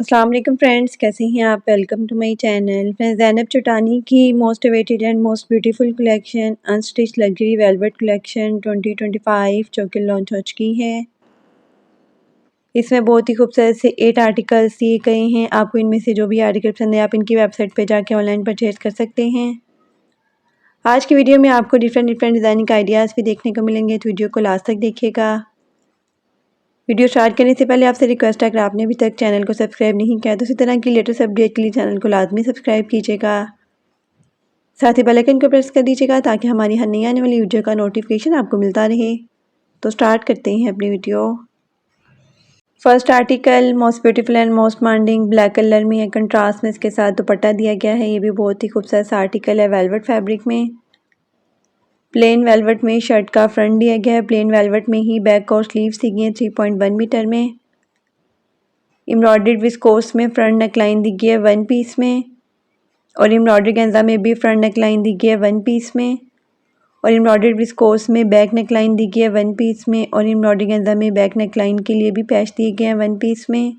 अस्सलाम वालेकुम फ्रेंड्स, कैसे हैं आप। Welcome to my channel. Friends, Zainab Chottani की most awaited and most beautiful collection unstitch luxury velvet collection 2025 जो कि लॉन्च हो चुकी है। इसमें बहुत ही खूबसूरत से 8 आर्टिकल्स दिए गए हैं। आपको इनमें से जो भी आर्टिकल पसंद है आप इनकी वेबसाइट पे जाके ऑनलाइन परचेज कर सकते हैं। आज की वीडियो में आपको डिफरेंट डिज़ाइनिंग आइडियाज़ भी देखने को मिलेंगे, तो वीडियो को लास्ट तक देखिएगा। वीडियो स्टार्ट करने से पहले आपसे रिक्वेस्ट है, अगर आपने अभी तक चैनल को सब्सक्राइब नहीं किया तो इसी तरह की लेटेस्ट अपडेट के लिए चैनल को लाजमी सब्सक्राइब कीजिएगा। साथ ही बेल आइकन को प्रेस कर दीजिएगा ताकि हमारी हर नई आने वाली वीडियो का नोटिफिकेशन आपको मिलता रहे। तो स्टार्ट करते हैं अपनी video. First article most beautiful and most demanding black colour में है। कंट्रास्ट में इसके साथ दुपट्टा दिया गया है। ये भी बहुत ही खूबसूरत सा आर्टिकल है वेलवेट फैब्रिक में। प्लेन वेलवेट में शर्ट का फ्रंट दिया गया है। प्लेन वेलवेट में ही बैक और स्लीव्स दी गई हैं 3.1 मीटर में। एम्ब्रॉयडर्ड विस्कोस में फ्रंट नेकलाइन दी गई है 1 पीस में, और एम्ब्रॉयडर्ड गेंजा में भी फ्रंट नेकलाइन दी गई है 1 पीस में, और एम्ब्रॉयडर्ड विस्कोस में बैक नेकलाइन दी गई है 1 पीस में, और एम्ब्रॉयडर्ड गेंजा में बैक नेकलाइन के लिए भी पैच दिए गए हैं 1 पीस में।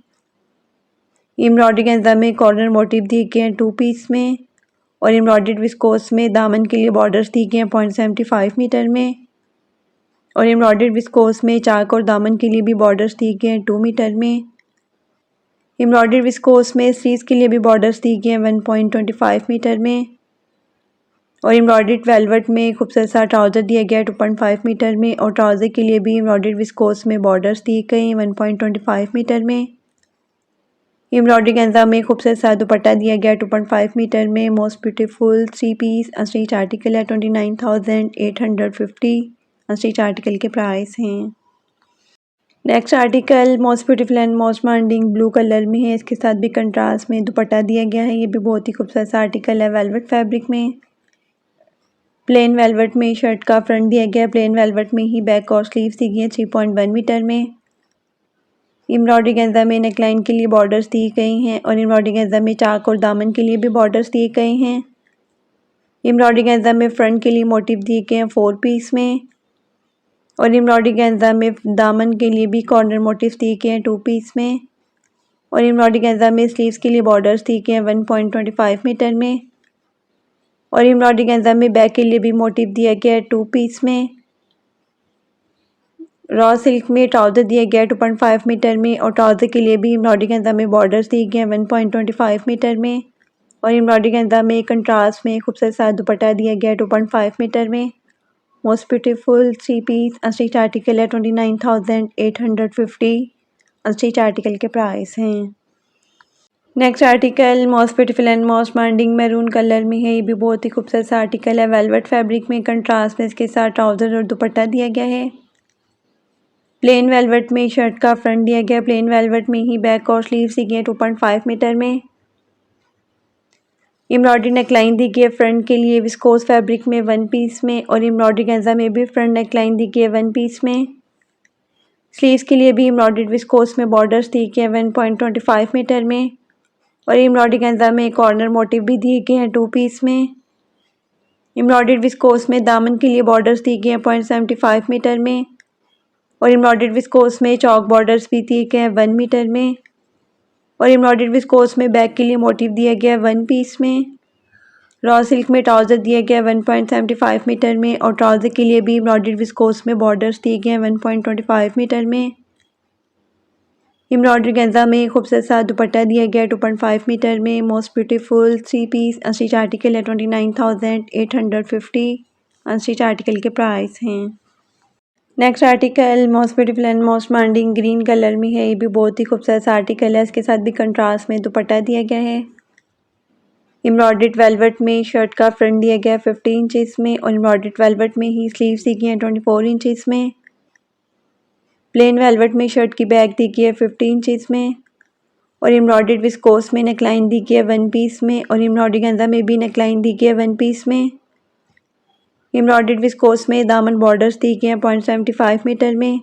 एम्ब्रॉयडर्ड गेंजा में कॉर्नर मोटिव दिए गए हैं 2 पीस में, और एम्ब्रॉयडर्ड विस्कोस में दामन के लिए बॉर्डर्स दिए गए हैं 0.75 मीटर में, और एम्ब्रॉयडर्ड विस्कोस में चाक और दामन के लिए भी बॉर्डर्स दिए गए हैं 2 मीटर में। एम्ब्रॉयडर्ड विस्कोस में स्लीव्स के लिए भी बॉर्डर्स दी गए हैं 1.25 मीटर में, और एम्ब्रॉयडर्ड वेलवेट में खूबसूरत सा ट्राउज़र दिया गया है 2.5 मीटर में, और ट्राउज़र के लिए भी एम्ब्रॉयडर्ड विस्कोस में बॉर्डर्स दिए गए हैं 1.25 मीटर में। एम्ब्रॉयडर्ड गेंजा में खूबसूरत सा दुपट्टा दिया गया है 2.5 मीटर में। Most beautiful 3 piece unstitch article है 29,850 अनस्टिच आर्टिकल के प्राइस हैं। Next article most beautiful and most demanding blue colour में है। इसके साथ भी कंट्रास्ट में दुपट्टा दिया गया है। ये भी बहुत ही खूबसूरत सा आर्टिकल है वेलवेट फैब्रिक में। प्लेन वेलवेट में शर्ट का फ्रंट दिया गया है। प्लेन वेलवेट में ही बैक और स्लीव्स दी गई है 3.1 मीटर में। एम्ब्रॉयडरी गेंजा में नेकलाइन के लिए बॉर्डर्स दिए गए हैं, और एम्ब्रॉयडरी गेंजा में चाक और दामन के लिए भी बॉर्डर्स दिए गए हैं। एम्ब्रॉयडरी गेंजा में फ्रंट के लिए मोटिव दिए गए हैं 4 पीस में, और एम्ब्रॉयडरी गेंजा में दामन के लिए भी कॉर्नर मोटिव्स दिए गए हैं 2 पीस में, और एम्ब्रॉयडरी गेंजा में स्लीव्स के लिए बॉर्डर्स दिए गए हैं 1.25 मीटर में, और एम्ब्रॉयडरी गेंजा में बैक के लिए भी मोटिव दिया गया है 2 पीस में। रॉ सिल्क में ट्राउज़र दिया गया है 2.5 मीटर में, और ट्राउज़र के लिए भी एम्ब्रॉयडरी गेंजा में बॉर्डर्स दिए गए हैं 1.25 मीटर में, और एम्ब्रॉयडरी गेंजा में कंट्रास्ट में खूबसूरत सा दुपट्टा दिया गया है 2.5 मीटर में। Most beautiful 3 piece unstitch article है 29,850 अनस्टिच आर्टिकल के प्राइस हैं। Next article most beautiful and most demanding maroon colour में है। ये भी बहुत ही खूबसूरत सा आर्टिकल है वेलवेट फैब्रिक में। कंट्रास्ट में इसके साथ ट्राउज़र और दुपट्टा दिया गया है। प्लेन वेलवेट में शर्ट का फ्रंट दिया गया है। प्लेन वेलवेट में ही बैक और स्लीव्स दी गई है 2.5 मीटर में। एम्ब्रॉयडरी नेकलाइन दी गई है फ्रंट के लिए विस्कोस फैब्रिक में 1 पीस में, और एम्ब्रॉयडरी गेंजा में भी फ्रंट नेकलाइन दी गई है 1 पीस में। स्लीव्स के लिए भी एम्ब्रॉयडर्ड विस्कोस में बॉर्डर्स दिए गए हैं 1.25 मीटर में, और एम्ब्रॉयडरी गेंजा में कॉर्नर मोटिव भी दिए गए हैं 2 पीस में। एम्ब्रॉयडर्ड विस्कोस में दामन के लिए बॉर्डर्स दिए गए हैं 0.75 मीटर में, और एम्ब्रॉयडर्ड विस्कोस में चौक बॉर्डर्स भी दिए गए हैं 1 मीटर में, और एम्ब्रॉयडर्ड विस्कोस में बैक के लिए मोटिव दिया गया है 1 पीस में। रॉ सिल्क में ट्राउज़र दिया गया है 1.75 मीटर में, और ट्राउज़र के लिए भी एम्ब्रॉयडर्ड विस्कोस में बॉर्डर्स दिए गए हैं 1.25 मीटर में। एम्ब्रॉयडरी गेंजा में खूबसूरत सा दुपट्टा दिया गया है 2.5 मीटर में। Most beautiful 3 piece unstitch article है 29,850 अनस्टिच आर्टिकल के प्राइस हैं। Next article most beautiful and most demanding green colour में है। ये भी बहुत ही खूबसूरत सा आर्टिकल है। इसके साथ भी कंट्रास्ट में दुपट्टा दिया गया है। एम्ब्रॉयडर्ड वेलवेट में शर्ट का फ्रंट दिया गया है 50 इंचेस में, और एम्ब्रॉयडर्ड वेलवेट में ही स्लीव्स दी गई हैं 24 इंचेस में। प्लेन वेलवेट में शर्ट की बैक दी गई है 50 इंचेस में, और एम्ब्रॉयडर्ड विस्कोस में नेकलाइन दी गई है 1 पीस में, और एम्ब्रॉयडरी गेंजा में भी नेकलाइन दी गई है 1 पीस में। एम्ब्रॉयडर्ड विस्कोस में दामन बॉर्डर्स दी गए हैं 0.75 मीटर में,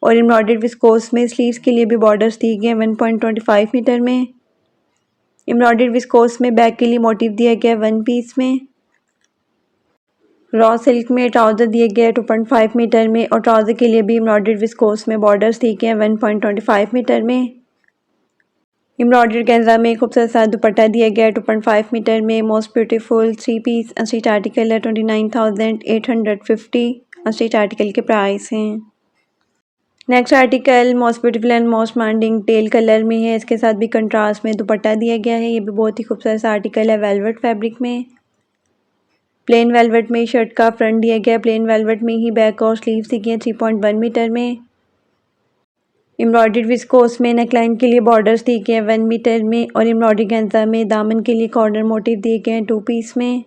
और एम्ब्रॉयडर्ड विस्कोस में स्लीव्स के लिए भी बॉर्डर्स दी गए हैं 1.25 मीटर में। एम्ब्रॉयडर्ड विस्कोस में बैक के लिए मोटिव दिया गया है 1 पीस में। रॉ सिल्क में ट्राउज़र दिए गए हैं 2.5 मीटर में, और ट्राउज़र के लिए भी एम्ब्रॉयडर्ड विस्कोस में बॉर्डर्स दिए गए हैं 1.25 मीटर में। एम्ब्रॉयडरी गेंजा में खूबसूरत सा दुपट्टा दिया गया है 2.5 मीटर में। Most beautiful 3 piece unstitch article है 29,850 अनस्टिच आर्टिकल के प्राइस हैं। Next article most beautiful and most demanding teal colour में है। इसके साथ भी कंट्रास्ट में दुपट्टा दिया गया है। ये भी बहुत ही खूबसूरत सा आर्टिकल है वेलवेट फैब्रिक में। प्लेन वेलवेट में शर्ट का फ्रंट दिया गया है। प्लेन वेलवेट में ही बैक और स्लीव्स दी गई हैं 3.1 मीटर में। एम्ब्रॉयडर्ड विस्कोस में नेकलाइन के लिए बॉर्डर्स दिए गए हैं 1 मीटर में और एम्ब्रॉयडरी गेंजा में दामन के लिए कॉर्नर मोटिव दिए गए हैं 2 पीस में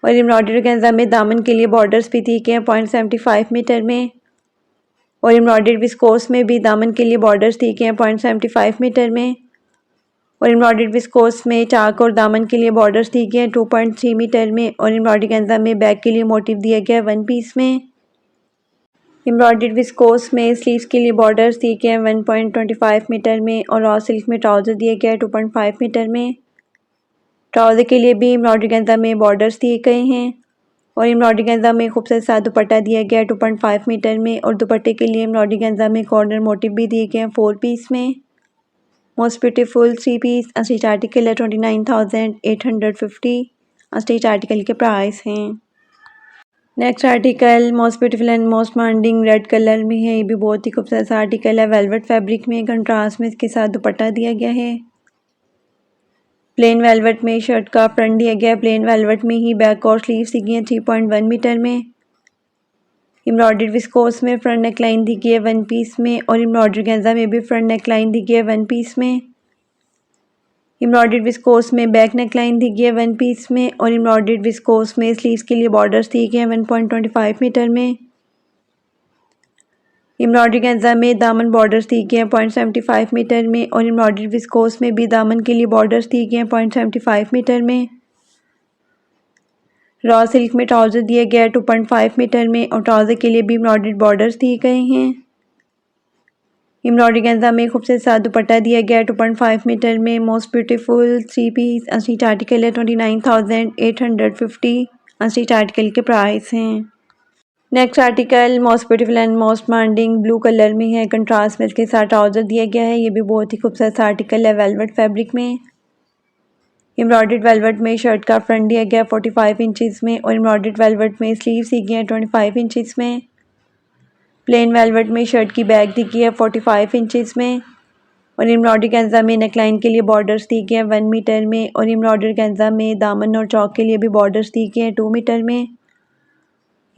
और एम्ब्रॉयडरी गेंजा में दामन के लिए बॉर्डर्स भी दिए गए हैं 0.75 मीटर में और एम्ब्रॉयडर्ड विस्कोस में भी दामन के लिए बॉर्डर्स दिए गए हैं 0.75 मीटर में और एम्ब्रॉयडर्ड विस्कोस में चाक और दामन के लिए बॉर्डर्स दिए गए हैं 2.3 मीटर में और एम्ब्रॉयडरी गेंजा में बैक के लिए मोटिव दिया गया है 1 पीस में। एम्ब्रॉयडर्ड विस्कोस में स्लीव्स के लिए बॉर्डर्स दिए गए हैं 1.25 मीटर में और रॉ सिल्क में ट्राउज़र दिए गए हैं 2.5 मीटर में। ट्राउज़र के लिए भी एम्ब्रॉयडरी गेंजा में बॉर्डर्स दिए गए हैं और एम्ब्रॉयडरी गेंजा में खूबसूरत सा दुपट्टा दिया गया है 2.5 मीटर में और दुपट्टे के लिए एम्ब्रॉयडरी गेंजा में कॉर्नर मोटिव भी दिए गए हैं 4 पीस में। Most beautiful 3 piece unstitch article है 29,850 अनस्टिच आर्टिकल के प्राइस हैं। Next article most beautiful and most demanding red colour में है। ये भी बहुत ही खूबसूरत सा आर्टिकल है वेलवेट फैब्रिक में। कंट्रास्ट में इसके साथ दुपट्टा दिया गया है। प्लेन वेलवेट में शर्ट का फ्रंट दिया गया है। प्लेन वेलवेट में ही बैक और स्लीव्स दी गई हैं 3.1 मीटर में। एम्ब्रॉयडर्ड विस्कोस में फ्रंट नेकलाइन दी गई है 1 पीस में और एम्ब्रॉयडरी गेंजा में भी फ्रंट नेकलाइन दी गई है 1 पीस में। एम्ब्रॉयडर्ड विस्कोस में बैक नेकलाइन दी गई है 1 पीस में और एम्ब्रॉयडर्ड विस्कोस में स्लीव्स के लिए बॉर्डर्स दिए गए हैं 1.25 मीटर में। एम्ब्रॉयडरी गेंजा में दामन बॉर्डर्स दिए गए हैं 0.75 मीटर में और एम्ब्रॉयडर्ड विस्कोस में भी दामन के लिए बॉर्डर्स दिए गए हैं 0.75 मीटर में। रॉ सिल्क में ट्राउज़र दिया गया है 2.5 मीटर में और ट्राउज़र के लिए भी एम्ब्रॉयडर्ड बॉर्डर्स दिए गए हैं। एम्ब्रॉयडरी गेंजा में खूबसूरत सा दुपट्टा दिया गया है 2.5 मीटर में। Most beautiful 3 piece unstitch article है 29,850 अनस्टिच आर्टिकल के प्राइस हैं। Next article most beautiful and most demanding blue colour में है। कंट्रास्ट में इसके साथ ट्राउज़र दिया गया है। ये भी बहुत ही खूबसूरत सा आर्टिकल है वेलवेट फैब्रिक में। एम्ब्रॉयडर्ड वेलवेट में शर्ट का फ्रंट दिया गया 45 इंचज़ में और एम्ब्रॉयडर्ड वेलवेट में स्लीव्स दी गई हैं 25 इंचज़ में। प्लेन वेलवेट में शर्ट की बैक दी गई है 45 इंचज़ में और एम्ब्रॉयडरी गेंजा में नेकलाइन के लिए बॉर्डर्स दी गए हैं 1 मीटर में और एम्ब्रॉयडरी गेंजा में दामन और चौक के लिए भी बॉर्डर्स दी गए हैं 2 मीटर में।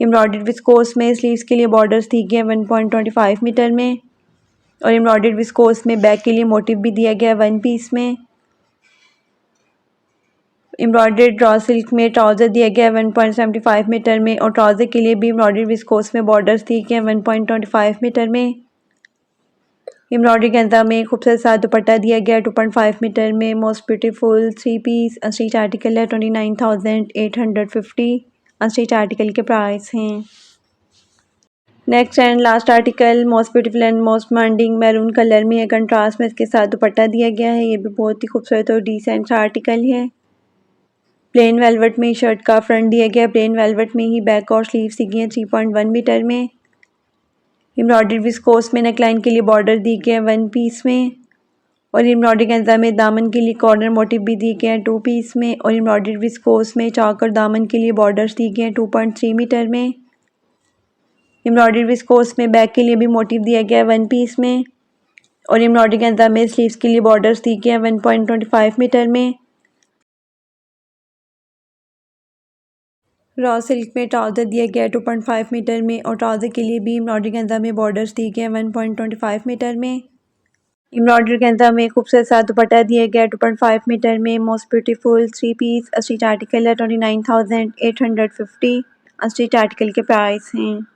एम्ब्रॉयडर्ड विस्कोस में स्लीव्स के लिए बॉर्डर्स दी गए हैं 1.25 मीटर में और एम्ब्रॉयडर्ड विस्कोस में बैक के लिए मोटिव भी दिया गया है 1 पीस में। एम्ब्रॉयडर्ड रॉ सिल्क में ट्राउज़र दिया गया है 1.75 मीटर में और ट्राउज़र के लिए भी एम्ब्रॉयडर्ड विस्कोस में बॉर्डर्स दिए गए हैं 1.25 मीटर में। एम्ब्रॉयडरी गेंजा में खूबसूरत सा दुपट्टा दिया गया है 2.5 मीटर में। Most beautiful 3 piece unstitch article है 29,850 अनस्टिच आर्टिकल के प्राइस हैं। Next and last article most beautiful and most demanding maroon colour में है। कंट्रास्ट में इसके साथ दुपट्टा दिया गया है। ये भी बहुत ही खूबसूरत और डिसेंट सा आर्टिकल है। प्लेन वेलवेट में शर्ट का फ्रंट दिया गया है। प्लेन वेलवेट में ही बैक और स्लीव्स दी गई हैं 3.1 मीटर में। एम्ब्रॉयडर्ड विस्कोस में नेकलाइन के लिए बॉर्डर दिए गए हैं 1 पीस में और एम्ब्रॉयडरी गेंजा में दामन के लिए कॉर्नर मोटिव भी दिए गए हैं 2 पीस में और एम्ब्रॉयडर्ड विस्कोस में चौक और दामन के लिए बॉर्डर्स दिए गए हैं 2.3 मीटर में। एम्ब्रॉयडर्ड विस्कोस में बैक के लिए भी मोटिव दिया गया है 1 पीस में और एम्ब्रॉयडरी गेंजा में स्लीव्स के लिए बॉर्डर्स दिए गए हैं 1.25 मीटर में। रॉ सिल्क में ट्राउज़र दिया गया है 2.5 मीटर में और ट्राउज़र के लिए भी एम्ब्रॉयडरी गेंजा में बॉर्डर्स दिए गए हैं 1.25 मीटर में। एम्ब्रॉयडरी गेंजा में खूबसूरत सा दुपट्टा दिया गया है 2.5 मीटर में। Most beautiful 3 piece unstitch article है 29,850 अनस्टिच आर्टिकल के प्राइस हैं।